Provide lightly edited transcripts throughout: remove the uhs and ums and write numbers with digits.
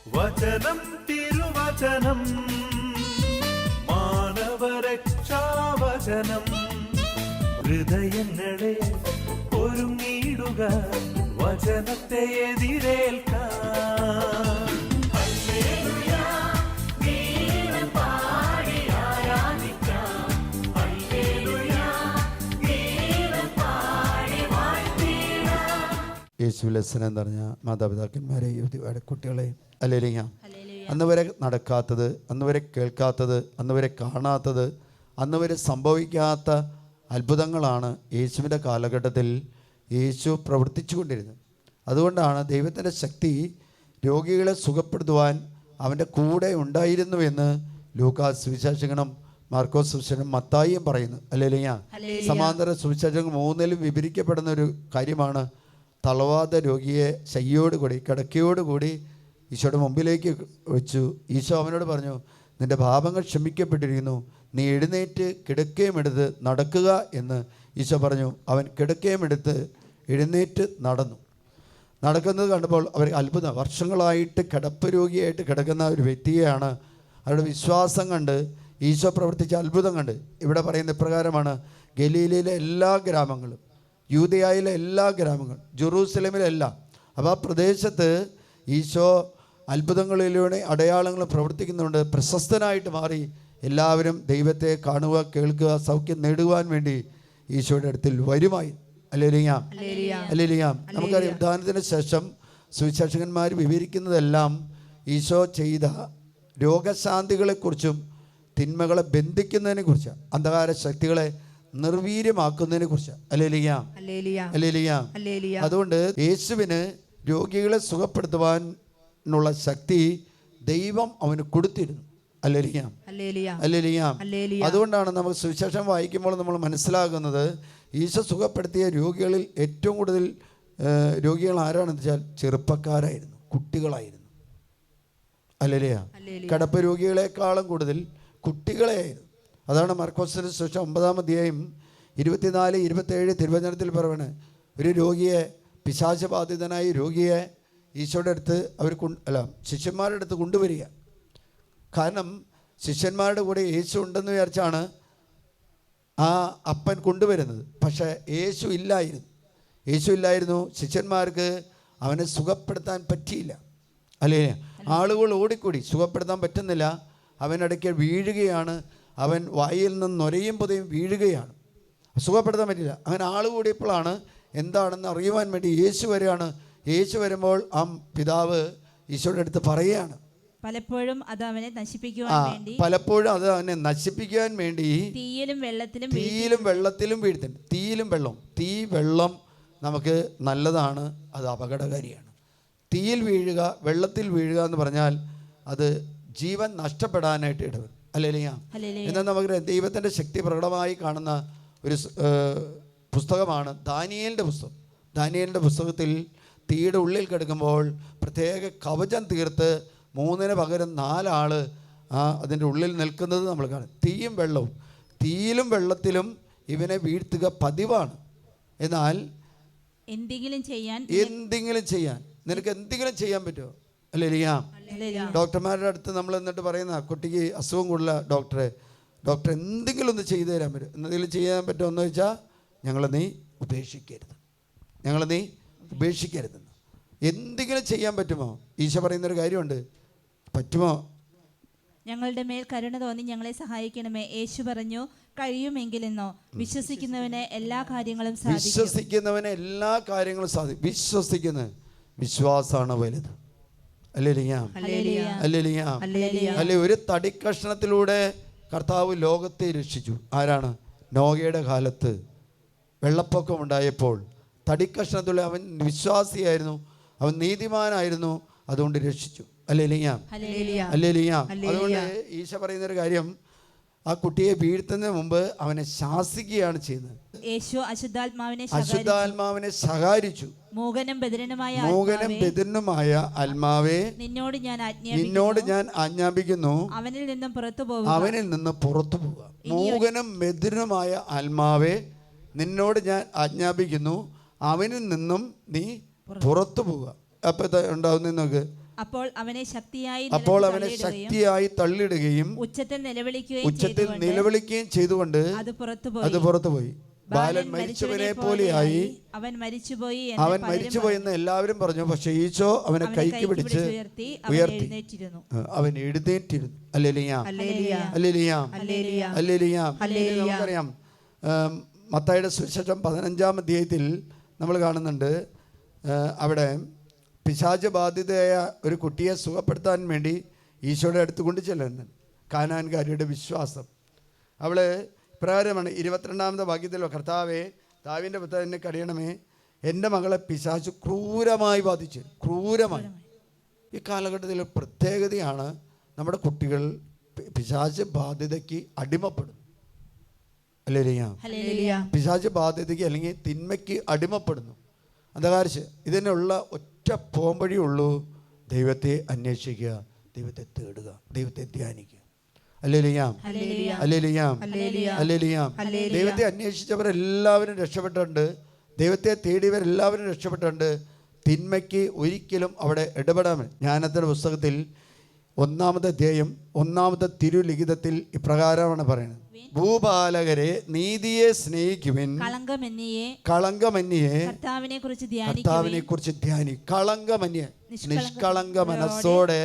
വചനം തിരുവചനം മാനവരക്ഷാവചനം ഹൃദയങ്ങളെ ഒരുങ്ങിയിടുക വചനത്തെ എതിരേൽക്കാൻ. യേശുവിലെ സ്നേഹം നിറഞ്ഞ മാതാപിതാക്കന്മാരെ, യുവതിയുടെ കുട്ടികളെ, ഹല്ലേലൂയ. അന്ന് വരെ നടക്കാത്തത്, അന്ന് വരെ കേൾക്കാത്തത്, അന്ന് വരെ കാണാത്തത്, അന്ന് വരെ സംഭവിക്കാത്ത അത്ഭുതങ്ങളാണ് യേശുവിൻ്റെ കാലഘട്ടത്തിൽ യേശു പ്രവർത്തിച്ചു കൊണ്ടിരുന്നത്. അതുകൊണ്ടാണ് ദൈവത്തിൻ്റെ ശക്തി രോഗികളെ സുഖപ്പെടുത്തുവാൻ അവൻ്റെ കൂടെ ഉണ്ടായിരുന്നുവെന്ന് ലൂക്കാസ് സുവിശേഷകനും മാർക്കോസ് സുവിശേഷകനും മത്തായിയും പറയുന്നു. ഹല്ലേലൂയ. സമാന്തര സുവിശേഷങ്ങൾ 3 വിവരിക്കപ്പെടുന്ന ഒരു കാര്യമാണ് തളവാത രോഗിയെ ശയ്യോടുകൂടി കിടക്കയോടുകൂടി ഈശോയുടെ മുമ്പിലേക്ക് വെച്ചു. ഈശോ അവനോട് പറഞ്ഞു, നിൻ്റെ പാപങ്ങൾ ക്ഷമിക്കപ്പെട്ടിരിക്കുന്നു, നീ എഴുന്നേറ്റ് കിടക്കയും എടുത്ത് നടക്കുക എന്ന് ഈശോ പറഞ്ഞു. അവൻ കിടക്കയും എടുത്ത് എഴുന്നേറ്റ് നടക്കുന്നത് കണ്ടപ്പോൾ അവർ അത്ഭുതം. വർഷങ്ങളായിട്ട് കിടപ്പ് രോഗിയായിട്ട് കിടക്കുന്ന ഒരു വ്യക്തിയെയാണ് അവരുടെ വിശ്വാസം കണ്ട് ഈശോ പ്രവർത്തിച്ച അത്ഭുതം കണ്ട് ഇവിടെ പറയുന്ന ഇപ്രകാരമാണ്: ഗലീലയിലെ എല്ലാ ഗ്രാമങ്ങളും, യൂദയായിലെ എല്ലാ ഗ്രാമങ്ങളും, ജെറൂസലേമിലെല്ലാം, അപ്പോൾ ആ പ്രദേശത്ത് ഈശോ അത്ഭുതങ്ങളിലൂടെ അടയാളങ്ങൾ പ്രവർത്തിക്കുന്നുണ്ട്. പ്രശസ്തനായിട്ട് മാറി എല്ലാവരും ദൈവത്തെ കാണുക, കേൾക്കുക, സൗഖ്യം നേടുവാൻ വേണ്ടി ഈശോയുടെ അടുത്തിൽ വരുമായി. Hallelujah, hallelujah. നമുക്കറിയാം, ഉദ്ധാനത്തിന് ശേഷം സുവിശേഷകന്മാർ വിവരിക്കുന്നതെല്ലാം ഈശോ ചെയ്ത രോഗശാന്തികളെക്കുറിച്ചും തിന്മകളെ ബന്ധിക്കുന്നതിനെ കുറിച്ചാണ്, അന്ധകാര ശക്തികളെ നിർവീര്യമാക്കുന്നതിനെ കുറിച്ച്. Hallelujah, hallelujah. അതുകൊണ്ട് യേശുവിന് രോഗികളെ സുഖപ്പെടുത്തുവാനുള്ള ശക്തി ദൈവം അവന് കൊടുത്തിരുന്നു. Hallelujah, hallelujah. അതുകൊണ്ടാണ് നമുക്ക് സുവിശേഷം വായിക്കുമ്പോൾ നമ്മൾ മനസ്സിലാകുന്നത്, ഈശോ സുഖപ്പെടുത്തിയ രോഗികളിൽ ഏറ്റവും കൂടുതൽ രോഗികൾ ആരാണെന്ന് വെച്ചാൽ ചെറുപ്പക്കാരായിരുന്നു, കുട്ടികളായിരുന്നു. ഹല്ലേലൂയ. കിടപ്പ് രോഗികളെക്കാളും കൂടുതൽ കുട്ടികളെയായിരുന്നു. അതാണ് മാർക്കോസിന്റെ സുവിശേഷം 9-ാം അധ്യായം 24-27 തിരുവചനത്തിൽ പറയുന്നത്. ഒരു രോഗിയെ, പിശാചബാധിതനായ രോഗിയെ ഈശോയുടെ അടുത്ത് ശിഷ്യന്മാരുടെ അടുത്ത് കൊണ്ടുവരിക. കാരണം ശിഷ്യന്മാരുടെ കൂടെ യേശു ഉണ്ടെന്ന് വിചാരിച്ചാണ് ആ അപ്പൻ കൊണ്ടുവരുന്നത്. പക്ഷേ യേശു ഇല്ലായിരുന്നു. ശിഷ്യന്മാർക്ക് അവനെ സുഖപ്പെടുത്താൻ പറ്റിയില്ല. അല്ലേ? ആളുകൾ ഓടിക്കൂടി, സുഖപ്പെടുത്താൻ പറ്റുന്നില്ല. അവനിടയ്ക്ക് വീഴുകയാണ്, അവൻ വായിൽ നിന്ന് നൊരയും പൊതയും വീഴുകയാണ്, സുഖപ്പെടുത്താൻ പറ്റില്ല. അങ്ങനെ ആൾ കൂടിയപ്പോഴാണ് എന്താണെന്ന് അറിയുവാൻ വേണ്ടി യേശു വരികയാണ്. യേശു വരുമ്പോൾ ആ പിതാവ് ഈശോയുടെ അടുത്ത് പറയുകയാണ്, പലപ്പോഴും അത് അവനെ നശിപ്പിക്കുവാൻ വേണ്ടി തീയിലും വെള്ളത്തിലും വീഴ്ത്തുന്നു. വെള്ളം നമുക്ക് നല്ലതാണ്, അത് അപകടകാരിയാണ്. തീയിൽ വീഴുക, വെള്ളത്തിൽ വീഴുക എന്ന് പറഞ്ഞാൽ അത് ജീവൻ നഷ്ടപ്പെടാനായിട്ട് ഇടവരും. ഹല്ലേലൂയ. എന്നാൽ നമുക്ക് ദൈവത്തിൻ്റെ ശക്തി പ്രകടമായി കാണുന്ന ഒരു പുസ്തകമാണ് ദാനിയേലിൻ്റെ പുസ്തകം. ദാനിയേലിൻ്റെ പുസ്തകത്തിൽ തീയുടെ ഉള്ളിൽ കിടക്കുമ്പോൾ പ്രത്യേക കവചം തീർത്ത് 3-ന് പകരം 4 ആൾ അതിൻ്റെ ഉള്ളിൽ നിൽക്കുന്നത് നമ്മൾ കാണും. തീയിലും വെള്ളത്തിലും ഇവനെ വീഴ്ത്തുക പതിവാണ്. എന്നാൽ എന്തെങ്കിലും ചെയ്യാൻ നിനക്ക് എന്തെങ്കിലും ചെയ്യാൻ പറ്റുമോ? ഹല്ലേലൂയ. ഡോക്ടർമാരുടെ അടുത്ത് നമ്മൾ എന്നിട്ട് പറയുന്ന, കുട്ടിക്ക് അസുഖം കൂടുതല, ഡോക്ടർ എന്തെങ്കിലും ഒന്ന് ചെയ്തു തരാൻ പറ്റും, എന്തെങ്കിലും ചെയ്യാൻ പറ്റുമോ എന്ന് ചോദിച്ചാൽ ഞങ്ങളെ നീ ഉപേക്ഷിക്കരുതെന്ന്. എന്തെങ്കിലും ചെയ്യാൻ പറ്റുമോ? ഈശോ പറയുന്നൊരു കാര്യമുണ്ട്, പറ്റുമോ? ഞങ്ങളുടെ മേൽ കരുണ തോന്നി ഞങ്ങളെ സഹായിക്കണമേ. യേശു പറഞ്ഞു, കഴിയുമെങ്കിലെന്നോ. വിശ്വസിക്കുന്നവന് എല്ലാ കാര്യങ്ങളും സാധിക്കും. വിശ്വസിക്കുന്ന വിശ്വാസമാണ് വലുത്. അല്ലേ? ഒരു തടിക്കഷ്ണത്തിലൂടെ കർത്താവ് ലോകത്തെ രക്ഷിച്ചു. ആരാണ്? നോഹയുടെ കാലത്ത് വെള്ളപ്പൊക്കം ഉണ്ടായപ്പോൾ തടിക്കഷ്ണത്തിലൂടെ അവൻ വിശ്വാസിയായിരുന്നു, അവൻ നീതിമാനായിരുന്നു, അതുകൊണ്ട് രക്ഷിച്ചു. ഹല്ലേലൂയ. അതുകൊണ്ട് ഈശോ പറയുന്നൊരു കാര്യം, ആ കുട്ടിയെ വീഴ്ത്തുന്നതിന് മുമ്പ് അവനെ ശാസിക്കുകയാണ് ചെയ്യുന്നത്. യേശു അശുദ്ധാത്മാവിനെ ശകാരിച്ചു. മൂകനും ബധിരനുമായ ആത്മാവേ, നിന്നോട് ഞാൻ ആജ്ഞാപിക്കുന്നു, അവനിൽ നിന്ന് പുറത്തു പോവുക. മൂകനും ബധിരനുമായ ആത്മാവേ, നിന്നോട് ഞാൻ ആജ്ഞാപിക്കുന്നു, അവനിൽ നിന്നും നീ പുറത്തു പോവുക. അപ്പോൾ ഉണ്ടാവുന്ന നോക്ക്, അപ്പോൾ അവനെ ശക്തിയായി തള്ളിയിടുകയും ഉച്ചത്തിൽ നിലവിളിക്കുകയും ചെയ്തുകൊണ്ട് അത് പുറത്തുപോയി. ബാലൻ മരിച്ചവനെ പോലെയായി, അവൻ മരിച്ചുപോയി എന്ന് എല്ലാവരും പറഞ്ഞു. പക്ഷെ ഈശോ അവനെ കൈക്ക് പിടിച്ച് ഉയർത്തി അവൻ എഴുന്നേറ്റിരുന്നു. നമുക്കറിയാം, മത്തായിയുടെ സുവിശേഷം 15-ാം അധ്യായത്തിൽ നമ്മൾ കാണുന്നുണ്ട്, അവിടെ പിശാച് ബാധിതയായ ഒരു കുട്ടിയെ സുഖപ്പെടുത്താൻ വേണ്ടി ഈശോയുടെ അടുത്ത് കൊണ്ട് ചെല്ലുന്നുണ്ട്. കാനാൻകാരിയുടെ വിശ്വാസം. അവള് പ്രകാരമാണ് 22-ാമത്തെ വാക്യത്തിലോ, കർത്താവേ ദാവീദിന്റെ പുത്രൻ എന്നെ കടിയണമേ, എൻ്റെ മകളെ പിശാച് ക്രൂരമായി ബാധിച്ചു. ക്രൂരമായി. ഈ കാലഘട്ടത്തിൽ പ്രത്യേകതയാണ്, നമ്മുടെ കുട്ടികൾ പിശാച് ബാധ്യതയ്ക്ക് അടിമപ്പെടും. പിശാച് ബാധ്യതയ്ക്ക് അല്ലെങ്കിൽ തിന്മയ്ക്ക് അടിമപ്പെടുന്നു. അന്ധകാരിച്ച് ഇതിനുള്ള ഒറ്റ പോംവഴിയുള്ളൂ, ദൈവത്തെ അന്വേഷിക്കുക, ദൈവത്തെ തേടുക, ദൈവത്തെ ധ്യാനിക്കുക. ദൈവത്തെ അന്വേഷിച്ചവരെല്ലാവരും രക്ഷപ്പെട്ടിട്ടുണ്ട്. ദൈവത്തെ തേടിയവരെല്ലാവരും രക്ഷപ്പെട്ടിട്ടുണ്ട്. തിന്മയ്ക്ക് ഒരിക്കലും അവിടെ ഇടപെടാൻ. ജ്ഞാനത്തിൻ്റെ പുസ്തകത്തിൽ 1-ാമത്തെ അധ്യായം 1-ാമത്തെ തിരുലിഖിതത്തിൽ ഇപ്രകാരമാണ് പറയുന്നത്, ഭൂപാലകരെ നീതിയെ സ്നേഹിക്കുവിൻ, കളങ്കമന്യേ കർത്താവിനെ കുറിച്ച് ധ്യാനി. കളങ്കമന്യേ, നിഷ്കളങ്ക മനസ്സോടെ,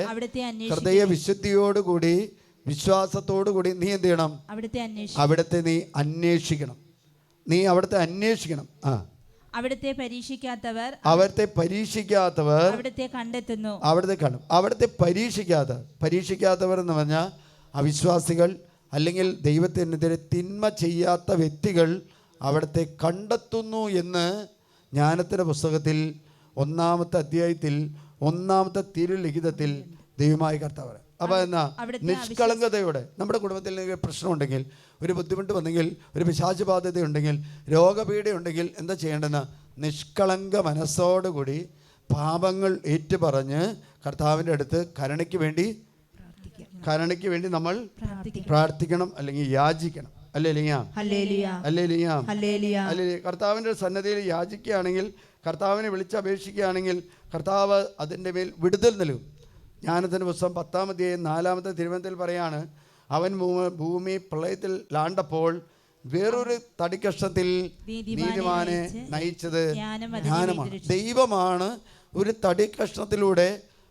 ഹൃദയ വിശുദ്ധിയോടുകൂടി, വിശ്വാസത്തോടുകൂടി നീ എന്ത് ചെയ്യണം? അവിടുത്തെ നീ അന്വേഷിക്കണം. അവിടുത്തെ അവിടുത്തെ പരീക്ഷിക്കാത്തവർ അവിടുത്തെ കണ്ടെത്തുന്നു. അവിടുത്തെ പരീക്ഷിക്കാത്തവർ എന്ന് പറഞ്ഞാൽ അവിശ്വാസികൾ, അല്ലെങ്കിൽ ദൈവത്തിനെതിരെ തിന്മ ചെയ്യാത്ത വ്യക്തികൾ അവിടുത്തെ കണ്ടെത്തുന്നു എന്ന് ജ്ഞാനത്തിൻ്റെ പുസ്തകത്തിൽ 1-ാമത്തെ അധ്യായത്തിൽ 1-ാമത്തെ തിരുലിഖിതത്തിൽ ദൈവമായ കർത്താവ്. അപ്പോൾ എന്നാ നിഷ്കളങ്കതയോടെ നമ്മുടെ കുടുംബത്തിൽ പ്രശ്നമുണ്ടെങ്കിൽ, ഒരു ബുദ്ധിമുട്ട് വന്നെങ്കിൽ, ഒരു പിശാച് ബാധ്യതയുണ്ടെങ്കിൽ, രോഗപീഠയുണ്ടെങ്കിൽ എന്താ ചെയ്യേണ്ടതെന്ന് നിഷ്കളങ്ക മനസ്സോടുകൂടി പാപങ്ങൾ ഏറ്റുപറഞ്ഞ് കർത്താവിൻ്റെ അടുത്ത് കരുണയ്ക്ക് വേണ്ടി നമ്മൾ പ്രാർത്ഥിക്കണം, അല്ലെങ്കിൽ യാചിക്കണം. കർത്താവിൻ്റെ സന്നദ്ധയിൽ യാചിക്കുകയാണെങ്കിൽ, കർത്താവിനെ വിളിച്ചപേക്ഷിക്കുകയാണെങ്കിൽ കർത്താവ് അതിൻ്റെ മേൽ വിടുതൽ നൽകും. ജ്ഞാനത്തിൻ്റെ പുസ്തകം 10-ാം അധ്യായം 4-ാമത്തെ തിരുവചനത്തിൽ പറയാണ്, അവൻ ഭൂമി പ്രളയത്തിൽ ലാണ്ടപ്പോൾ വേറൊരു തടിക്കഷ്ണത്തിൽ നീതിമാനെ നയിച്ചത് ജ്ഞാനമാണ്. ദൈവമാണ് ഒരു തടിക്കഷ്ണത്തിലൂടെ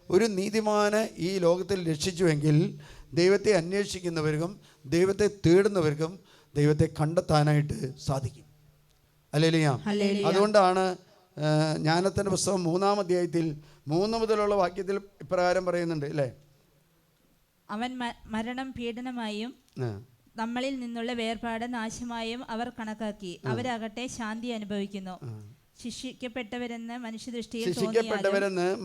ഒരു നീതിമാനെ ഈ ലോകത്തിൽ രക്ഷിച്ചുവെങ്കിൽ, ദൈവത്തെ അന്വേഷിക്കുന്നവർക്കും ദൈവത്തെ തേടുന്നവർക്കും ദൈവത്തെ കണ്ടെത്താനായിട്ട് സാധിക്കും. അതുകൊണ്ടാണ് ജ്ഞാനത്തിൻ്റെ പുസ്തകം 3-ാം അധ്യായത്തിൽ 3 മുതലുള്ള വാക്യത്തിൽ ഇപ്രകാരം പറയുന്നുണ്ട്, അല്ലേ? അവൻ മരണം പീഡനമായും നമ്മളിൽ നിന്നുള്ള വേർപാട് നാശമായും അവർ കണക്കാക്കി, അവരാകട്ടെ ശാന്തി അനുഭവിക്കുന്നു. ശിക്ഷിക്കപ്പെട്ടവരെന്ന്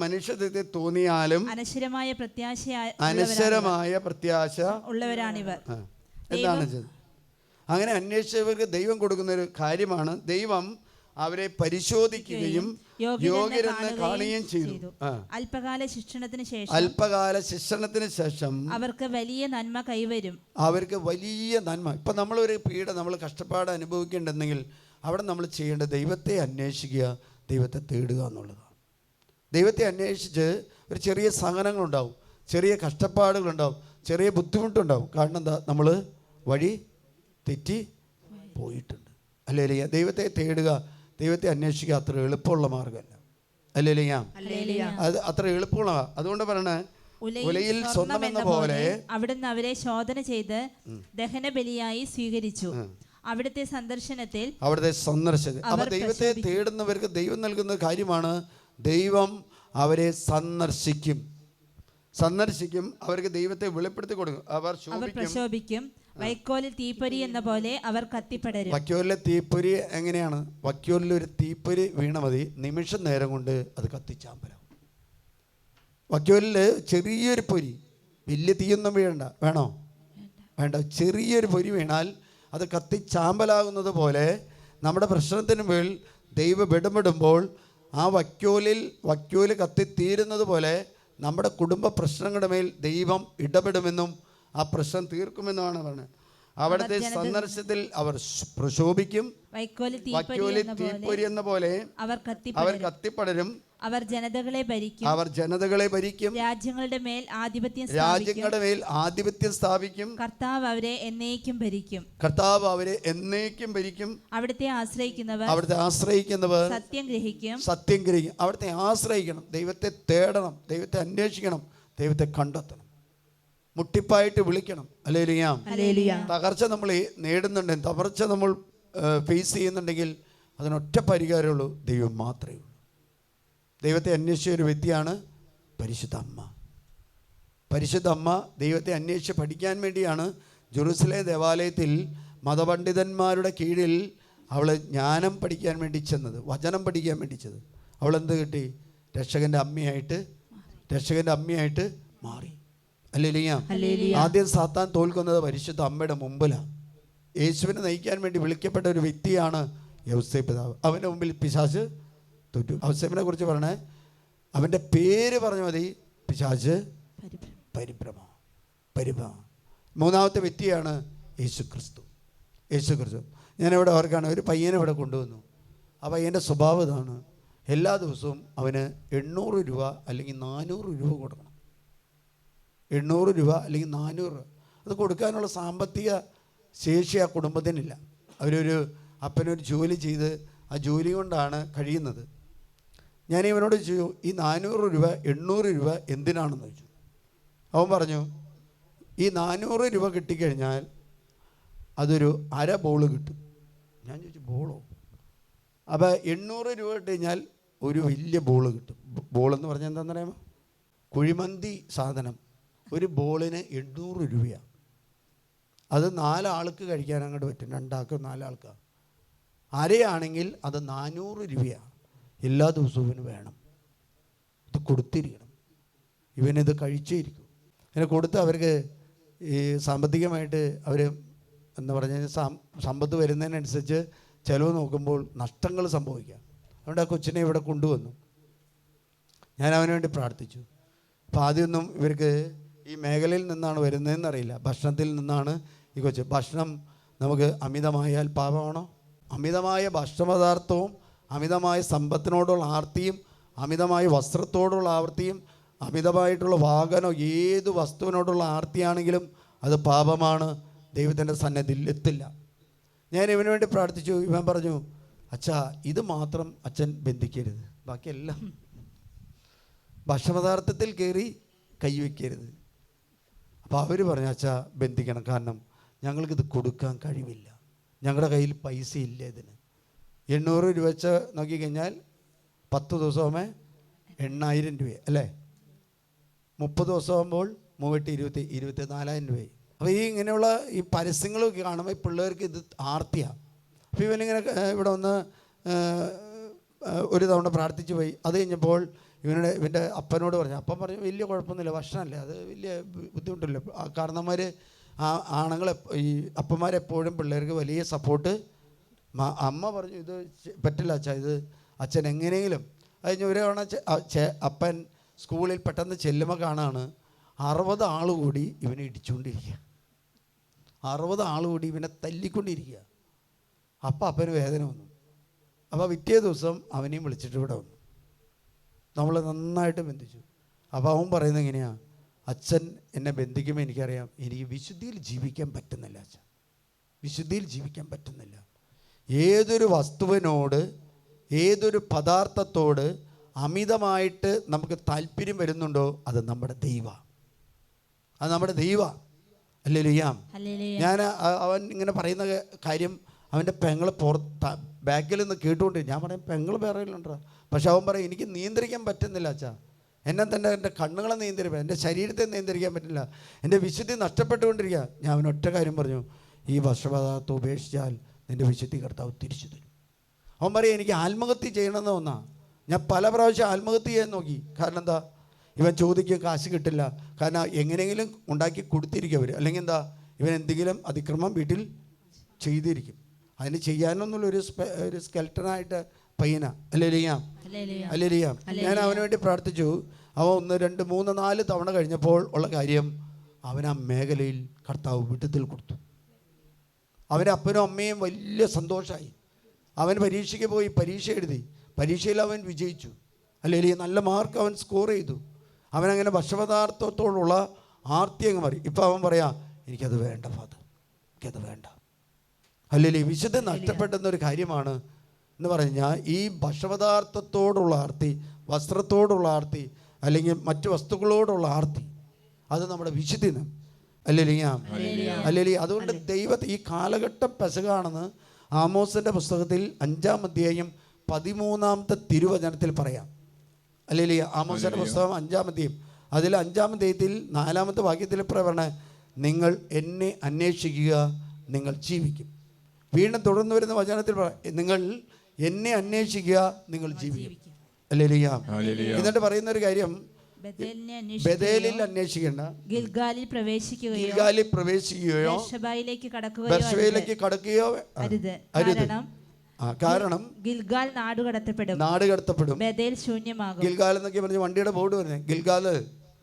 മനുഷ്യദൃഷ്ടിയിൽ തോന്നിയാലും അനശ്വരമായ പ്രത്യാശ ഉള്ളവരാണിവർ. എന്താണ് അങ്ങനെ അന്വേഷിച്ചവർക്ക് ദൈവം കൊടുക്കുന്ന ഒരു കാര്യമാണ്, ദൈവം അവരെ പരിശോധിക്കുകയും യോഗ്യരെന്ന് കാണുകയും ചെയ്തു. അല്പകാല ശിക്ഷണത്തിന് ശേഷം അവർക്ക് വലിയ നന്മ കൈവരും. ഇപ്പം നമ്മളൊരു നമ്മൾ കഷ്ടപ്പാട് അനുഭവിക്കേണ്ടെന്നെങ്കിൽ അവിടെ നമ്മൾ ചെയ്യേണ്ടത് ദൈവത്തെ അന്വേഷിക്കുക, ദൈവത്തെ തേടുക എന്നുള്ളതാണ്. ദൈവത്തെ അന്വേഷിച്ച് ഒരു ചെറിയ സഹനങ്ങളുണ്ടാവും, ചെറിയ കഷ്ടപ്പാടുകളുണ്ടാവും, ചെറിയ ബുദ്ധിമുട്ടുണ്ടാവും. കാരണം എന്താ? നമ്മൾ വഴി തെറ്റി പോയിട്ടുണ്ട്. ദൈവത്തെ തേടുക, ദൈവത്തെ അന്വേഷിക്കുക അത്ര എളുപ്പമുള്ള മാർഗമല്ല. അത് അത്ര എളുപ്പമുള്ള. അതുകൊണ്ട് പറയണേ, ഉലയിൽ സ്വർണ്ണം എന്ന പോലെ അവിടുന്ന് അവരെ ശോധന ചെയ്ത് ദഹനബലിയായി സ്വീകരിച്ചു. അവിടുത്തെ സന്ദർശനത്തിൽ അപ്പൊ ദൈവത്തെ തേടുന്നവർക്ക് ദൈവം നൽകുന്ന കാര്യമാണ്, ദൈവം അവരെ സന്ദർശിക്കും. അവർക്ക് ദൈവത്തെ വെളിപ്പെടുത്തി കൊടുക്കും. അവർ പ്രശോഭിക്കും. വൈക്കോലിൽ തീപ്പൊരി എന്ന പോലെ അവർ കത്തിപ്പടരും. വൈക്കോലിലെ തീപ്പൊരി എങ്ങനെയാണ്? വൈക്കോലിൽ ഒരു തീപ്പൊരി വീണ മതി, നിമിഷം നേരം കൊണ്ട് അത് കത്തിച്ചാമ്പലാവും. വൈക്കോലില് ചെറിയൊരു പൊരി, വലിയ തീയൊന്നും വേണോ? വേണ്ട. ചെറിയൊരു പൊരി വീണാൽ അത് കത്തിച്ചാമ്പലാകുന്നത് പോലെ നമ്മുടെ പ്രശ്നത്തിന് മേൽ ദൈവം ഇടപെടുമ്പോൾ ആ വൈക്കോല് കത്തിത്തീരുന്നത് പോലെ നമ്മുടെ കുടുംബ പ്രശ്നങ്ങളുടെ മേൽ ദൈവം ഇടപെടുമെന്നും ആ പ്രശ്നം തീർക്കുമെന്നുമാണ് പറഞ്ഞത്. അവിടുത്തെ സന്ദർശനത്തിൽ അവർ പ്രശോഭിക്കും. വൈക്കോല് തീപ്പൊരി എന്ന പോലെ അവർ കത്തിപ്പടരും. അവർ ജനതകളെ ഭരിക്കും. അവർ ജനതകളെ ഭരിക്കും. രാജ്യങ്ങളുടെ മേൽ ആധിപത്യം സ്ഥാപിക്കും. രാജ്യങ്ങളുടെ മേൽ ആധിപത്യം സ്ഥാപിക്കും. കർത്താവ് അവരെ എന്നേക്കും ഭരിക്കും. കർത്താവ് അവരെ എന്നേക്കും ഭരിക്കും. അവിടുത്തെ ആശ്രയിക്കുന്നവർ സത്യം ഗ്രഹിക്കും. അവിടുത്തെ ആശ്രയിക്കണം, ദൈവത്തെ തേടണം, ദൈവത്തെ അന്വേഷിക്കണം, ദൈവത്തെ കണ്ടെത്തണം, മുട്ടിപ്പായിട്ട് വിളിക്കണം. ഹല്ലേലൂയ. തകർച്ച നമ്മൾ നേടുന്നുണ്ടെങ്കിൽ, തകർച്ച നമ്മൾ ഫേസ് ചെയ്യുന്നുണ്ടെങ്കിൽ അതിനൊറ്റ പരിഹാരമുള്ളൂ, ദൈവം മാത്രമേ ഉള്ളൂ. ദൈവത്തെ അന്വേഷിച്ച ഒരു വ്യക്തിയാണ് പരിശുദ്ധ അമ്മ. പരിശുദ്ധ അമ്മ ദൈവത്തെ അന്വേഷിച്ച് പഠിക്കാൻ വേണ്ടിയാണ് ജെറുസലേം ദേവാലയത്തിൽ മതപണ്ഡിതന്മാരുടെ കീഴിൽ അവൾ ജ്ഞാനം പഠിക്കാൻ വേണ്ടി ചെന്നത്, വചനം പഠിക്കാൻ വേണ്ടി ചെന്നത്. അവളെന്ത് കിട്ടി? രക്ഷകൻ്റെ അമ്മയായിട്ട് മാറി. ഹല്ലേലൂയ. ആദ്യം സാത്താൻ തോൽക്കുന്നത് പരിശുദ്ധ അമ്മയുടെ മുമ്പിലാണ്. യേശുവിനെ നയിക്കാൻ വേണ്ടി വിളിക്കപ്പെട്ട ഒരു വ്യക്തിയാണ് യൗസേപ്പ് പിതാവ്. അവൻ്റെ മുമ്പിൽ പിശാച് തോറ്റു. ഔസേപ്പിനെ കുറിച്ച് പറഞ്ഞേ, അവൻ്റെ പേര് പറഞ്ഞ മതി, പിശാച് പരിഭ്രമം. മൂന്നാമത്തെ വ്യക്തിയാണ് യേശു ക്രിസ്തു. ഞാനിവിടെ ഓർക്കാണ്, ഒരു പയ്യനെ ഇവിടെ കൊണ്ടുവന്നു. ആ പയ്യൻ്റെ സ്വഭാവം ഇതാണ്, എല്ലാ ദിവസവും അവന് 800 രൂപ അല്ലെങ്കിൽ 400 രൂപ കൊടുക്കണം. 800 രൂപ അല്ലെങ്കിൽ 400 രൂപ. അത് കൊടുക്കാനുള്ള സാമ്പത്തിക ശേഷി ആ കുടുംബത്തിനില്ല. അവരൊരു അപ്പനൊരു ജോലി ചെയ്ത് ആ ജോലി കൊണ്ടാണ് കഴിയുന്നത്. ഞാൻ ഇവനോട് ചോദിച്ചു, ഈ 400 രൂപ 800 രൂപ എന്തിനാണെന്ന് ചോദിച്ചു. അവൻ പറഞ്ഞു, ഈ 400 രൂപ കിട്ടിക്കഴിഞ്ഞാൽ അതൊരു 1/2 ബോൾ കിട്ടും. ഞാൻ ചോദിച്ചു, ബോളോ? അപ്പോൾ 800 രൂപ കിട്ടി കഴിഞ്ഞാൽ ഒരു വലിയ ബോൾ കിട്ടും. ബോളെന്ന് പറഞ്ഞാൽ എന്താണെന്ന് അറിയാമോ? കുഴിമന്തി സാധനം. ഒരു ബോളിന് 800 രൂപയാണ്. അത് 4 ആൾക്ക് കഴിക്കാൻ അങ്ങോട്ട് പറ്റും, 2 ആൾക്ക് 4 ആൾക്കാണ്. അരയാണെങ്കിൽ അത് 400 രൂപയാണ്. എല്ലാ ദിവസവും ഇവന് വേണം, ഇത് കൊടുത്തിരിക്കണം, ഇവനിത് കഴിച്ചേരിക്കും. ഇങ്ങനെ കൊടുത്ത് അവർക്ക് ഈ സാമ്പത്തികമായിട്ട് അവർ എന്ന് പറഞ്ഞാൽ സമ്പത്ത് വരുന്നതിനനുസരിച്ച് ചിലവ് നോക്കുമ്പോൾ നഷ്ടങ്ങൾ സംഭവിക്കാം. അതുകൊണ്ട് ആ കൊച്ചിനെ ഇവിടെ കൊണ്ടുവന്നു. ഞാൻ അവന് വേണ്ടി പ്രാർത്ഥിച്ചു. അപ്പോൾ ആദ്യമൊന്നും ഇവർക്ക് ഈ മേഖലയിൽ നിന്നാണ് വരുന്നതെന്നറിയില്ല, ഭക്ഷണത്തിൽ നിന്നാണ് ഈ കൊച്ച്. ഭക്ഷണം നമുക്ക് അമിതമായാൽ പാപമാണോ? അമിതമായ ഭക്ഷണപദാർത്ഥവും അമിതമായ സമ്പത്തിനോടുള്ള ആർത്തിയും അമിതമായ വസ്ത്രത്തോടുള്ള ആർത്തിയും അമിതമായിട്ടുള്ള വാഹനം ഏത് വസ്തുവിനോടുള്ള ആർത്തിയാണെങ്കിലും അത് പാപമാണ്, ദൈവത്തിൻ്റെ സന്നിധിയിൽ എത്തില്ല. ഞാൻ ഇവന് വേണ്ടി പ്രാർത്ഥിച്ചു. ഇവൻ പറഞ്ഞു, അച്ഛാ ഇത് മാത്രം അച്ഛൻ ബന്ധിക്കരുത്, ബാക്കിയെല്ലാം ഭക്ഷണപദാർത്ഥത്തിൽ കയറി കൈവയ്ക്കരുത്. അപ്പോൾ അവർ പറഞ്ഞു, അച്ഛാ ബന്ധിക്കണം, കാരണം ഞങ്ങൾക്കിത് കൊടുക്കാൻ കഴിവില്ല, ഞങ്ങളുടെ കയ്യിൽ പൈസ ഇല്ല ഇതിന്. 800 രൂപ വെച്ച് നോക്കിക്കഴിഞ്ഞാൽ 10 ദിവസമാകുമ്പോൾ 8000 രൂപ അല്ലേ? 30 ദിവസമാകുമ്പോൾ 24,000 രൂപയായി. അപ്പോൾ ഈ ഇങ്ങനെയുള്ള ഈ പരസ്യങ്ങളൊക്കെ കാണുമ്പോൾ ഈ പിള്ളേർക്ക് ഇത് ആർത്തിയാണ്. അപ്പോൾ ഇവനിങ്ങനെ ഇവിടെ ഒന്ന് ഒരു തവണ പ്രാർത്ഥിച്ചു പോയി. അത് കഴിഞ്ഞപ്പോൾ ഇവൻ്റെ അപ്പനോട് പറഞ്ഞു. അപ്പം പറഞ്ഞു, വലിയ കുഴപ്പമൊന്നുമില്ല, ഭക്ഷണമല്ലേ, അത് വലിയ ബുദ്ധിമുട്ടില്ല. കാരണന്മാർ ആണുങ്ങളെ ഈ അപ്പന്മാരെപ്പോഴും പിള്ളേർക്ക് വലിയ സപ്പോർട്ട്. അമ്മ പറഞ്ഞു, ഇത് പറ്റില്ല അച്ഛാ, ഇത് അച്ഛൻ എങ്ങനെയെങ്കിലും. കഴിഞ്ഞ് ഒരു തവണ അപ്പൻ സ്കൂളിൽ പെട്ടെന്ന് ചെല്ലുമ്പോൾ കാണാണ് 60 ആൾ കൂടി ഇവനെ ഇടിച്ചുകൊണ്ടിരിക്കുക, 60 ആൾ കൂടി ഇവനെ തല്ലിക്കൊണ്ടിരിക്കുക. അപ്പം അപ്പന് വേദന വന്നു. അപ്പോൾ പിറ്റേ ദിവസം അവനെയും വിളിച്ചിട്ട് ഇവിടെ വന്നു. നമ്മൾ നന്നായിട്ട് ബന്ധിച്ചു. അപ്പോൾ അവൻ പറയുന്നത് എങ്ങനെയാണ്, അച്ഛൻ എന്നെ ബന്ധിക്കുമ്പോൾ എനിക്കറിയാം എനിക്ക് വിശുദ്ധിയിൽ ജീവിക്കാൻ പറ്റുന്നില്ല അച്ഛൻ, വിശുദ്ധിയിൽ ജീവിക്കാൻ പറ്റുന്നില്ല. ഏതൊരു വസ്തുവിനോട് ഏതൊരു പദാർത്ഥത്തോട് അമിതമായിട്ട് നമുക്ക് താല്പര്യം വരുന്നുണ്ടോ അത് നമ്മുടെ ദൈവമാണ്, അത് നമ്മുടെ ദൈവമാണ്. ഹല്ലേലൂയ. ഞാൻ അവൻ ഇങ്ങനെ പറയുന്ന കാര്യം അവൻ്റെ പെങ്ങളെ ബാക്കിൽ നിന്ന് കേട്ടുകൊണ്ട് ഞാൻ പറയും, പെങ്ങൾ പറയലുണ്ടോ? പക്ഷെ അവൻ പറയും, എനിക്ക് നിയന്ത്രിക്കാൻ പറ്റുന്നില്ല അച്ഛാ, എന്നെ തന്നെ എൻ്റെ കണ്ണുകളെ നിയന്ത്രിക്കാൻ, എൻ്റെ ശരീരത്തെ നിയന്ത്രിക്കാൻ പറ്റില്ല, എൻ്റെ വിശുദ്ധി നഷ്ടപ്പെട്ടുകൊണ്ടിരിക്കുക. ഞാൻ അവനൊറ്റ കാര്യം പറഞ്ഞു, ഈ ഭക്ഷണപദാർത്ഥം ഉപേക്ഷിച്ചാൽ നിൻ്റെ വിശുദ്ധി കർത്താവ് തിരിച്ചു തരും. അവൻ പറയും, എനിക്ക് ആത്മഹത്യ ചെയ്യണമെന്ന് വന്നാ. ഞാൻ പല പ്രാവശ്യം ആത്മഹത്യ ചെയ്യാൻ നോക്കി. കാരണം എന്താ, ഇവൻ ചോദിക്കുക കാശ് കിട്ടില്ല, കാരണം എങ്ങനെയെങ്കിലും ഉണ്ടാക്കി കൊടുത്തിരിക്കും അവർ, അല്ലെങ്കിൽ എന്താ ഇവൻ എന്തെങ്കിലും അതിക്രമം വീട്ടിൽ ചെയ്തിരിക്കും. അതിന് ചെയ്യാനൊന്നുമില്ല, ഒരു സ്കെൽട്ടനായിട്ട് പയ്യനാ. ഹല്ലേലൂയ. ഞാൻ അവന് വേണ്ടി പ്രാർത്ഥിച്ചു. അവൻ 1, 2, 3, 4 തവണ കഴിഞ്ഞപ്പോൾ ഉള്ള കാര്യം, അവൻ ആ മേഖലയിൽ കർത്താവ് വിടുതൽ കൊടുത്തു. അവൻ്റെ അപ്പനും അമ്മയും വലിയ സന്തോഷമായി. അവൻ പരീക്ഷയ്ക്ക് പോയി, പരീക്ഷ എഴുതി, പരീക്ഷയിൽ അവൻ വിജയിച്ചു. അല്ലെങ്കിൽ നല്ല മാർക്ക് അവൻ സ്കോർ ചെയ്തു. അവനങ്ങനെ ഭക്ഷപദാർത്ഥത്തോടുള്ള ആർത്തി അങ്ങ് മാറി. ഇപ്പം അവൻ പറയാ, എനിക്കത് വേണ്ട ഫാദർ, എനിക്കത് വേണ്ട. അല്ലെങ്കിൽ വിശുദ്ധ നഷ്ടപ്പെട്ടെന്നൊരു കാര്യമാണ് എന്ന് പറഞ്ഞാൽ ഈ ഭക്ഷപദാർത്ഥത്തോടുള്ള ആർത്തി, വസ്ത്രത്തോടുള്ള ആർത്തി, അല്ലെങ്കിൽ മറ്റു വസ്തുക്കളോടുള്ള ആർത്തി, അത് നമ്മുടെ വിശുദ്ധി അല്ലെങ്കിൽ അതുകൊണ്ട് ദൈവത്തെ ഈ കാലഘട്ടം പെസകാണെന്ന് ആമോസിൻ്റെ പുസ്തകത്തിൽ 5-ാം അധ്യായം 13-ാമത്തെ തിരുവചനത്തിൽ പറയാം. അല്ലെങ്കിൽ ആമോസിൻ്റെ പുസ്തകം 5-ാം അധ്യായം, അതിൽ 5-ാം അധ്യായത്തിൽ 4-ാമത്തെ വാക്യത്തിൽ പറയണേ, നിങ്ങൾ എന്നെ അന്വേഷിക്കുക, നിങ്ങൾ ജീവിക്കും. വീണ്ടും തുടർന്ന് വരുന്ന വചനത്തിൽ നിങ്ങൾ എന്നെ അന്വേഷിക്കുക, നിങ്ങൾ ജീവിക്കും. എന്നിട്ട് പറയുന്ന ഒരു കാര്യം, ബേഥേലിൽ അന്വേഷിക്കേണ്ട, ഗിൽഗാലിൽ പ്രവേശിക്കുകയോ ബർശബയിലേക്ക് കടക്കുകയോ അരുത്. കാരണം ഗിൽഗാൽ നാടുകടത്തപ്പെടും, ബേഥേൽ ശൂന്യമാകും. ഗിൽഗാൽ എന്നൊക്കെ പറഞ്ഞ് വണ്ടിയുടെ ബോർഡ് പറഞ്ഞത്,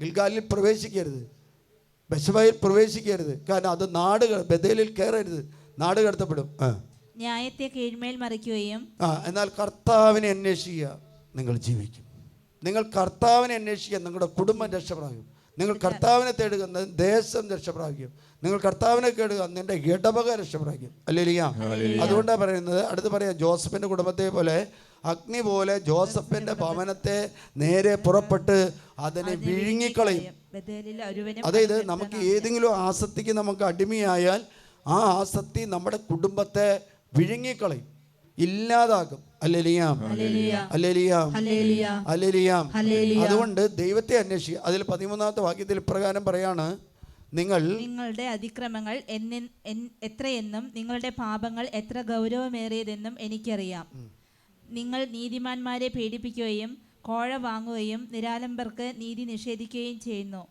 ഗിൽഗാലിൽ പ്രവേശിക്കരുത്, ബർശബയിൽ പ്രവേശിക്കരുത്. കാരണം അത് ബേഥേലിൽ കയറരുത്, നാട് കടത്തപ്പെടും. ന്യായത്തെ കീഴ്മേൽ മറിക്കുകയും എന്നാൽ കർത്താവിനെ അന്വേഷിക്കുക, നിങ്ങൾ ജീവിക്കും. നിങ്ങൾ കർത്താവിനെ അന്വേഷിക്കുക, നിങ്ങളുടെ കുടുംബം രക്ഷപ്രാപിക്കും. നിങ്ങൾ കർത്താവിനെ തേടുക, ദേശം രക്ഷപ്രാപിക്കും. നിങ്ങൾ കർത്താവിനെ കേടുക, നിന്റെ ഇടവക രക്ഷപ്രാപിക്കും. അല്ലേലിയ. അതുകൊണ്ടാണ് പറയുന്നത്, അടുത്ത് പറയാം, ജോസഫിന്റെ കുടുംബത്തെ പോലെ അഗ്നി പോലെ ജോസഫിന്റെ ഭവനത്തെ നേരെ പുറപ്പെട്ട് അതിനെ വിഴുങ്ങിക്കളയും. അതായത് നമുക്ക് ഏതെങ്കിലും ആസക്തിക്ക് നമുക്ക് അടിമയായാൽ ആ ആസക്തി നമ്മുടെ കുടുംബത്തെ വിഴുങ്ങിക്കളയും, ഇല്ലാതാക്കും. അതുകൊണ്ട് ദൈവത്തെ അന്വേഷിക്കുക. അതിൽ 13-ാമത്തെ വാക്യത്തിൽ ഇപ്രകാരം പറയാണ്, നിങ്ങളുടെ അതിക്രമങ്ങൾ എത്രയെന്നും നിങ്ങളുടെ പാപങ്ങൾ എത്ര ഗൗരവമേറിയതെന്നും എനിക്കറിയാം. നിങ്ങൾ നീതിമാന്മാരെ പീഡിപ്പിക്കുകയും കോഴ വാങ്ങുകയും നിരാലംബർക്ക് നീതി നിഷേധിക്കുകയും ചെയ്യുന്നു.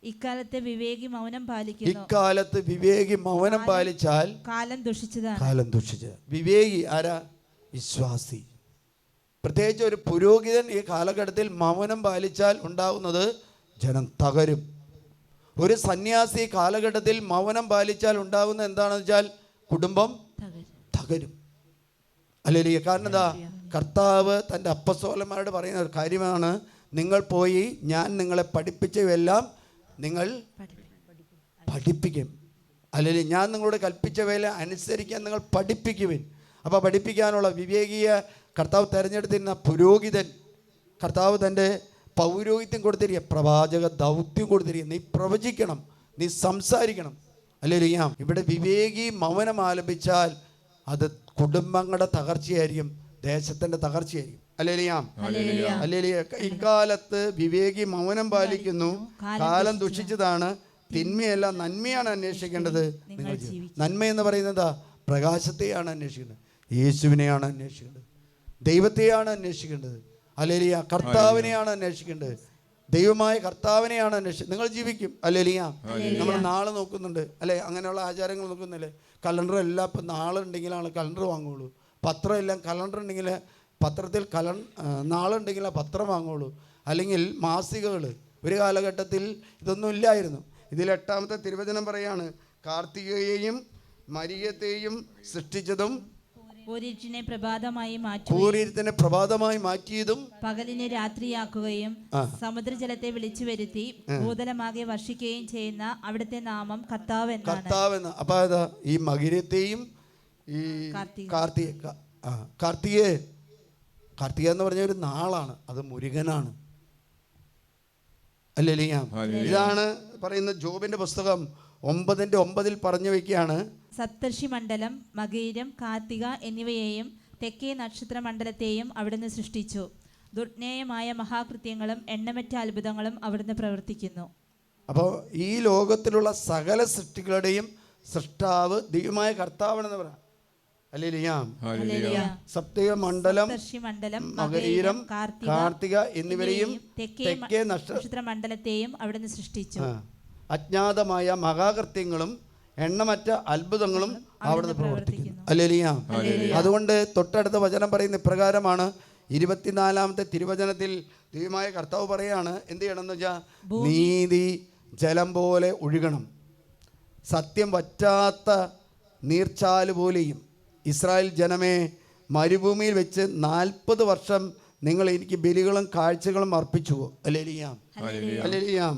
ഇക്കാലത്ത് വിവേകി മൗനം പാലിച്ചാൽ കാലം ദുഷിച്ചത്. വിവേകി ആരാ? വിശ്വാസി. പ്രത്യേകിച്ച് ഒരു പുരോഹിതൻ ഈ കാലഘട്ടത്തിൽ മൗനം പാലിച്ചാൽ ഉണ്ടാകുന്നത് ജനം തകരും. ഒരു സന്യാസി കാലഘട്ടത്തിൽ മൗനം പാലിച്ചാൽ ഉണ്ടാകുന്നത് എന്താണെന്ന് വെച്ചാൽ കുടുംബം തകരും. അല്ലെങ്കിൽ കാരണം എന്താ? കർത്താവ് തൻ്റെ അപ്പസ്തോലന്മാരോട് പറയുന്ന ഒരു കാര്യമാണ്, നിങ്ങൾ പോയി ഞാൻ നിങ്ങളെ പഠിപ്പിച്ചവയെല്ലാം നിങ്ങൾ പഠിപ്പിക്കും. അല്ലെങ്കിൽ ഞാൻ നിങ്ങളോട് കൽപ്പിച്ചവയെല്ലാം അനുസരിക്കാൻ നിങ്ങൾ പഠിപ്പിക്കുവിൻ. അപ്പോൾ പഠിപ്പിക്കാനുള്ള വിവേകിയെ കർത്താവ് തിരഞ്ഞെടുത്തിരുന്ന പുരോഹിതൻ, കർത്താവ് തൻ്റെ പൗരോഹിത്യം കൊടുത്തിരിക്കുക, പ്രവാചക ദൗത്യം കൊടുത്തിരിക്കുക. നീ പ്രവചിക്കണം, നീ സംസാരിക്കണം. അല്ലെങ്കിൽ ഇവിടെ വിവേകി മൗനം ആലപിച്ചാൽ അത് കുടുംബങ്ങളുടെ തകർച്ചയായിരിക്കും, ദേശത്തിൻ്റെ തകർച്ചയായിരിക്കും. ഇക്കാലത്ത് വിവേകി മൗനം പാലിക്കുന്നു, കാലം ദുഷിച്ചതാണ്, തിന്മയല്ല നന്മയാണ് അന്വേഷിക്കേണ്ടത്. നിങ്ങൾ നന്മ എന്ന് പറയുന്നത് പ്രകാശത്തെയാണ് അന്വേഷിക്കേണ്ടത്, യേശുവിനെയാണ് അന്വേഷിക്കേണ്ടത്, ദൈവത്തെയാണ് അന്വേഷിക്കേണ്ടത്. അല്ലേലിയ, കർത്താവിനെയാണ് അന്വേഷിക്കേണ്ടത്, ദൈവമായ കർത്താവിനെയാണ് അന്വേഷിച്ചത്. നിങ്ങൾ ജീവിക്കും. അല്ലേലിയ. നമ്മൾ നാളെ നോക്കുന്നുണ്ട് അല്ലേ, അങ്ങനെയുള്ള ആചാരങ്ങൾ നോക്കുന്നില്ലേ. കലണ്ടർ എല്ലാം ഇപ്പം നാളെ ഉണ്ടെങ്കിലാണ് കലണ്ടർ വാങ്ങുള്ളൂ. പത്രം എല്ലാം കലണ്ടർ ഉണ്ടെങ്കിൽ പത്രത്തിൽ നാളുണ്ടെങ്കിൽ പത്രം വാങ്ങുള്ളൂ. അല്ലെങ്കിൽ മാസികകൾ. ഒരു കാലഘട്ടത്തിൽ ഇതൊന്നും ഇല്ലായിരുന്നു. ഇതിൽ 8-ാമത്തെ തിരുവചനം പറയാണ്, കാർത്തികയെയും മരിയത്തെയും സൃഷ്ടിച്ചതും പൂരീരത്തിനെ പ്രഭാതമായി മാറ്റിയതും പകലിനെ രാത്രിയാക്കുകയും സമുദ്രജലത്തെ വിളിച്ചു വരുത്തി ഭൂതലമാകെ വർഷിക്കുകയും ചെയ്യുന്ന അവിടുത്തെ നാമം കർത്താവ് എന്നാണ്. അപ്പൊ ഈ മകിരത്തെയും ഈ കാർത്തിക എന്ന് പറഞ്ഞ ഒരു നാളാണ്, അത് മുരുകനാണ്. അല്ലേ? ഇതാണ് പറയുന്ന ജോബിന്റെ പുസ്തകം 9:9 പറഞ്ഞു വെക്കുകയാണ്, സപ്തർഷി മണ്ഡലം, മകീരം, കാർത്തിക എന്നിവയെയും തെക്കേ നക്ഷത്ര മണ്ഡലത്തെയും അവിടുന്ന് സൃഷ്ടിച്ചു. ദുർജ്ഞേയമായ മഹാകൃത്യങ്ങളും എണ്ണമറ്റ അത്ഭുതങ്ങളും അവിടുന്ന് പ്രവർത്തിക്കുന്നു. അപ്പോൾ ഈ ലോകത്തിലുള്ള സകല സൃഷ്ടികളുടെയും സൃഷ്ടാവ് ദൈവമായ കർത്താവാണെന്ന് പറയാം. സപ്തക മണ്ഡലം, മകീരം, കാർത്തിക എന്നിവരെയും തെക്കേ നക്ഷത്ര മണ്ഡലത്തെയും അവിടുന്ന് സൃഷ്ടിച്ചു. അജ്ഞാതമായ മഹാകൃത്യങ്ങളും എണ്ണമറ്റ അത്ഭുതങ്ങളും അവിടുന്ന് പ്രവർത്തിക്കുന്നു. അല്ലേലിയ. അതുകൊണ്ട് തൊട്ടടുത്ത വചനം പറയുന്ന ഇപ്രകാരമാണ്. 24-ാമത്തെ തിരുവചനത്തിൽ ദൈവമായ കർത്താവ് പറയാണ്, എന്ത് ചെയ്യണമെന്ന് വെച്ചാൽ, നീതി ജലം പോലെ ഒഴുകണം, സത്യം വറ്റാത്ത നീർച്ചാല് പോലെയും. ഇസ്രായേൽ ജനമേ, മരുഭൂമിയിൽ വെച്ച് 40 വർഷം നിങ്ങൾ എനിക്ക് ബലികളും കാഴ്ചകളും അർപ്പിച്ചുവോ? ഹല്ലേലൂയാം, ഹല്ലേലൂയാം.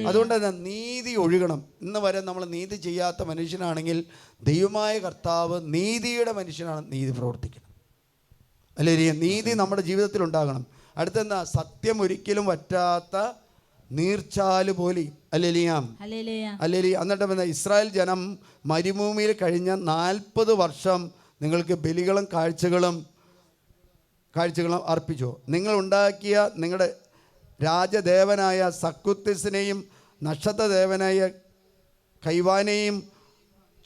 അതുകൊണ്ട് തന്നെ നീതി ഒഴുകണം. ഇന്ന് വരെ നമ്മൾ നീതി ചെയ്യാത്ത മനുഷ്യനാണെങ്കിൽ ദൈവമായ കർത്താവ് നീതിയുടെ മനുഷ്യനാണ്. നീതി പ്രവർത്തിക്കണം. ഹല്ലേലൂയ. നീതി നമ്മുടെ ജീവിതത്തിൽ ഉണ്ടാകണം. അടുത്തെന്താ? സത്യം ഒരിക്കലും വറ്റാത്ത നീർച്ചാല് പോലെ. ഹല്ലേലൂയാം, ഹല്ലേലൂയ. എന്നിട്ട് പിന്നെ ഇസ്രായേൽ ജനം മരുഭൂമിയിൽ കഴിഞ്ഞ 40 വർഷം നിങ്ങൾക്ക് ബലികളും കാഴ്ചകളും അർപ്പിച്ചോ? നിങ്ങൾ ഉണ്ടാക്കിയ നിങ്ങളുടെ രാജദേവനായ സക്കുത്തിസിനെയും നക്ഷത്രദേവനായ കൈവാനെയും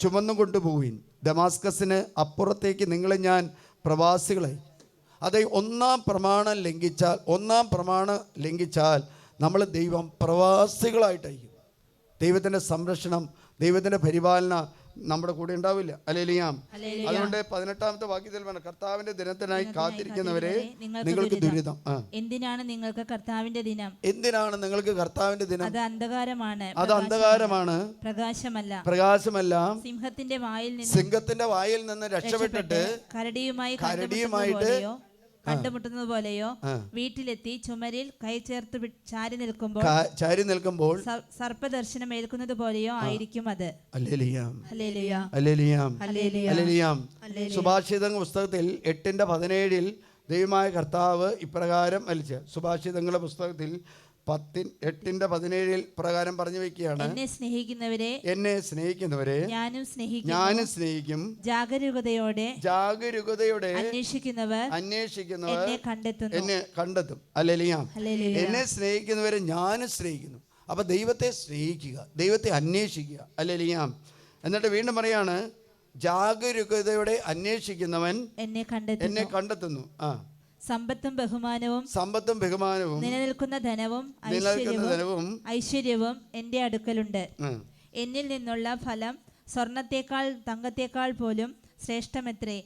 ചുമന്നു കൊണ്ടുപോകുവിൻ. ദമാസ്കസിന് അപ്പുറത്തേക്ക് നിങ്ങളെ ഞാൻ പ്രവാസികളെ. അത് ഒന്നാം പ്രമാണം ലംഘിച്ചാൽ നമ്മൾ ദൈവം പ്രവാസികളായിട്ടായിരിക്കും. ദൈവത്തിൻ്റെ സംരക്ഷണം, ദൈവത്തിൻ്റെ പരിപാലന നമ്മുടെ കൂടെ ഉണ്ടാവില്ല. ഹല്ലേലൂയാം. അതുകൊണ്ട് 18-ാമത്തെ വാക്യത്തിൽ പറഞ്ഞ കർത്താവിന്റെ ദിനത്തിനായി കാത്തിരിക്കുന്നവരെ നിങ്ങൾക്ക് ദുരിതം. എന്തിനാണ് നിങ്ങൾക്ക് കർത്താവിന്റെ ദിനം? എന്തിനാണ് നിങ്ങൾക്ക് കർത്താവിന്റെ ദിനം? അത് അന്ധകാരമാണ്, പ്രകാശമല്ല. സിംഹത്തിന്റെ വായിൽ നിന്ന് രക്ഷപ്പെട്ടിട്ട് കരടിയുമായിട്ട് കണ്ടുമുട്ടുന്നത് പോലെയോ വീട്ടിലെത്തി ചുമരിൽ കൈ ചേർത്ത് ചാരി നിൽക്കുമ്പോൾ സർപ്പദർശനം ഏൽക്കുന്നത് പോലെയോ ആയിരിക്കും അത്. സുഭാഷിതങ്ങൾ പുസ്തകത്തിൽ 8:17 ദൈവമായ കർത്താവ് ഇപ്രകാരം സുഭാഷിതങ്ങളുടെ പുസ്തകത്തിൽ 8:17 പ്രകാരം പറഞ്ഞു വെക്കുകയാണ്. എന്നെ സ്നേഹിക്കുന്നവരെ ഞാനും സ്നേഹിക്കും. ജാഗരൂകതയോടെ അന്വേഷിക്കുന്നവർ എന്നെ കണ്ടെത്തും. ഹല്ലേലൂയ. എന്നെ സ്നേഹിക്കുന്നവരെ ഞാനും സ്നേഹിക്കുന്നു. അപ്പൊ ദൈവത്തെ സ്നേഹിക്കുക, ദൈവത്തെ അന്വേഷിക്കുക. ഹല്ലേലൂയ. എന്നിട്ട് വീണ്ടും പറയാണ്, ജാഗരൂകതയോടെ അന്വേഷിക്കുന്നവൻ എന്നെ കണ്ടെത്തുന്നു. സമ്പത്തും ബഹുമാനവും നിലനിൽക്കുന്ന ധനവും ഐശ്വര്യവും എന്റെ അടുക്കലുണ്ട്. എന്നിൽ നിന്നുള്ള ഫലം സ്വർണത്തേക്കാൾ തങ്കത്തേക്കാൾ പോലും ശ്രേഷ്ഠമെത്രേ.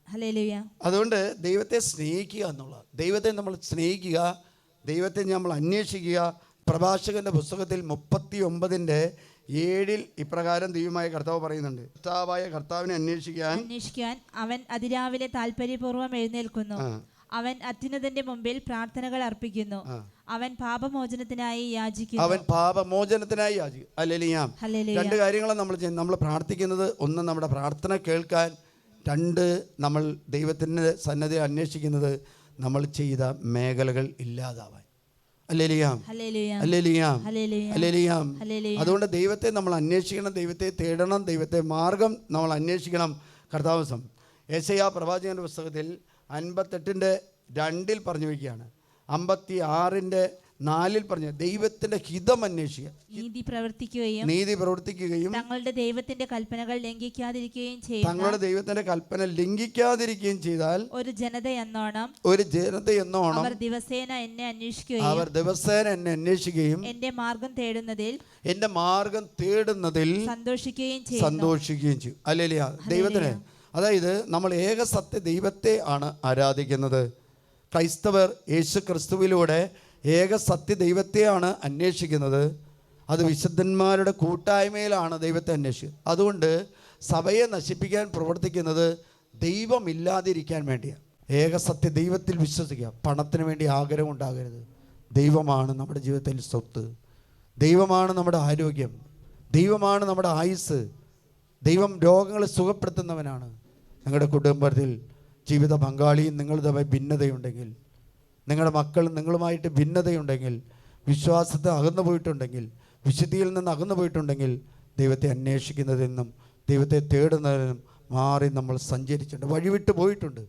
ഹല്ലേലൂയ. അതുകൊണ്ട് ദൈവത്തെ സ്നേഹിക്കുക എന്നുള്ള, ദൈവത്തെ നമ്മൾ സ്നേഹിക്കുക, ദൈവത്തെ നമ്മൾ അന്വേഷിക്കുക. പ്രഭാഷകന്റെ പുസ്തകത്തിൽ 39:7 ഇപ്രകാരം ദൈവമായ കർത്താവ് പറയുന്നുണ്ട്. കർത്താവിനെ അന്വേഷിക്കാൻ അവൻ അതിരാവിലെ താല്പര്യപൂർവ്വം എഴുന്നേൽക്കുന്നു. അവൻ അത്യുന്നതന്റെ മുമ്പിൽ പ്രാർത്ഥനകൾ അർപ്പിക്കുന്നു. അവൻ പാപമോചനത്തിനായി യാചിക്കുന്നു. ഹല്ലേലൂയ. 2 കാര്യങ്ങളാണ് നമ്മൾ പ്രാർത്ഥിക്കുന്നത്. ഒന്ന്, നമ്മുടെ പ്രാർത്ഥന കേൾക്കാൻ. 2, നമ്മൾ ദൈവത്തിൻ്റെ സന്നദ്ധ അന്വേഷിക്കുന്നത് നമ്മൾ ചെയ്ത മേഖലകൾ ഇല്ലാതാവാൻ. അതുകൊണ്ട് ദൈവത്തെ നമ്മൾ അന്വേഷിക്കണം, ദൈവത്തെ തേടണം, ദൈവത്തെ മാർഗം നമ്മൾ അന്വേഷിക്കണം. കർത്താവ് യെശയ്യാ പ്രവാചകന്റെ പുസ്തകത്തിൽ 58:2 പറഞ്ഞു വയ്ക്കുകയാണ്. 56:4 പറഞ്ഞ ദൈവത്തിന്റെ ഹിതം അന്വേഷിക്കുക, നീതി പ്രവർത്തിക്കുകയും തങ്ങളുടെ ദൈവത്തിന്റെ കൽപ്പന ലംഘിക്കാതിരിക്കുകയും ചെയ്താൽ ഒരു ജനത എന്നോണം അവർ ദിവസേന എന്നെ അന്വേഷിക്കുകയും എന്റെ മാർഗം തേടുന്നതിൽ സന്തോഷിക്കുകയും ചെയ്യും. ഹല്ലേലൂയ. ദൈവത്തിന്, അതായത് നമ്മൾ ഏകസത്യ ദൈവത്തെ ആണ് ആരാധിക്കുന്നത്. ക്രൈസ്തവർ യേശു ക്രിസ്തുവിലൂടെ ഏക സത്യ ദൈവത്തെയാണ് അന്വേഷിക്കുന്നത്. അത് വിശുദ്ധന്മാരുടെ കൂട്ടായ്മയിലാണ് ദൈവത്തെ അന്വേഷിക്കുക. അതുകൊണ്ട് സഭയെ നശിപ്പിക്കാൻ പ്രവർത്തിക്കുന്നത് ദൈവമില്ലാതിരിക്കാൻ വേണ്ടിയാണ്. ഏക സത്യ ദൈവത്തിൽ വിശ്വസിക്കുക. പണത്തിന് വേണ്ടി ആഗ്രഹം ഉണ്ടാകരുത്. ദൈവമാണ് നമ്മുടെ ജീവിതത്തിൽ സ്വത്ത്, ദൈവമാണ് നമ്മുടെ ആരോഗ്യം, ദൈവമാണ് നമ്മുടെ ആയുസ്. ദൈവം രോഗങ്ങളെ സുഖപ്പെടുത്തുന്നവനാണ്. നിങ്ങളുടെ കുടുംബത്തിൽ ജീവിത പങ്കാളിയും നിങ്ങൾ തമ്മിൽ ഭിന്നതയുണ്ടെങ്കിൽ, നിങ്ങളുടെ മക്കളും നിങ്ങളുമായിട്ട് ഭിന്നതയുണ്ടെങ്കിൽ, വിശ്വാസത്തെ അകന്നു പോയിട്ടുണ്ടെങ്കിൽ, വിശുദ്ധിയിൽ നിന്ന് അകന്നു പോയിട്ടുണ്ടെങ്കിൽ, ദൈവത്തെ അന്വേഷിക്കുന്നതിൽ നിന്നും ദൈവത്തെ തേടുന്നതിനും മാറി നമ്മൾ സഞ്ചരിച്ചിട്ടുണ്ട്, വഴിവിട്ട് പോയിട്ടുണ്ട്.